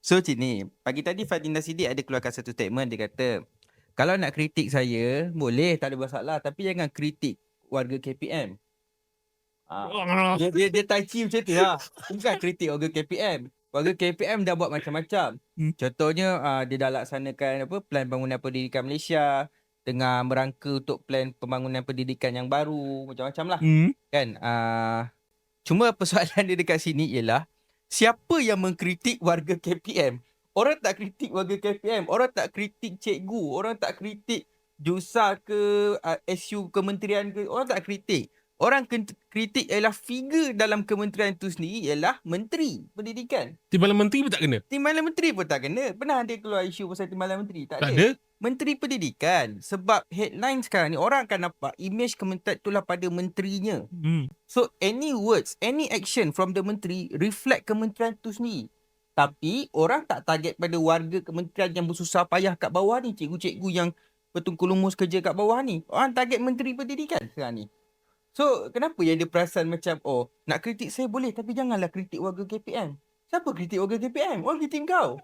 So macam ni, pagi tadi Fadinda Sidik ada keluarkan satu statement. Dia kata, kalau nak kritik saya, boleh, tak ada masalah. Tapi jangan kritik warga KPM. Dia tai chi macam tu lah. Bukan kritik warga KPM. Warga KPM dah buat macam-macam. Contohnya, dia dah laksanakan plan bangunan pendidikan Malaysia. Tengah merangka untuk plan pembangunan pendidikan yang baru. Macam-macam lah. Kan? Cuma persoalan dia dekat sini ialah, siapa yang mengkritik warga KPM? Orang tak kritik warga KPM. Orang tak kritik cikgu. Orang tak kritik JUSA ke SU kementerian ke. Orang tak kritik. Orang kritik ialah figure dalam kementerian itu sendiri ialah Menteri Pendidikan. Timbalan menteri pun tak kena. Timbalan Menteri pun tak kena. Pernah ada keluar isu pasal Timbalan Menteri? Tak Tak ada. ada. Menteri Pendidikan. Sebab headline sekarang ni, orang akan nampak image kementerian itulah pada menterinya. So any words, any action from the menteri reflect kementerian tu sendiri. Tapi orang tak target pada warga kementerian yang bersusah payah kat bawah ni. Cikgu-cikgu yang bertungkul lumus kerja kat bawah ni. Orang target Menteri Pendidikan sekarang ni. So kenapa yang dia perasan macam, oh nak kritik saya boleh tapi janganlah kritik warga KPM. Siapa kritik warga KPM? Orang kritik kau.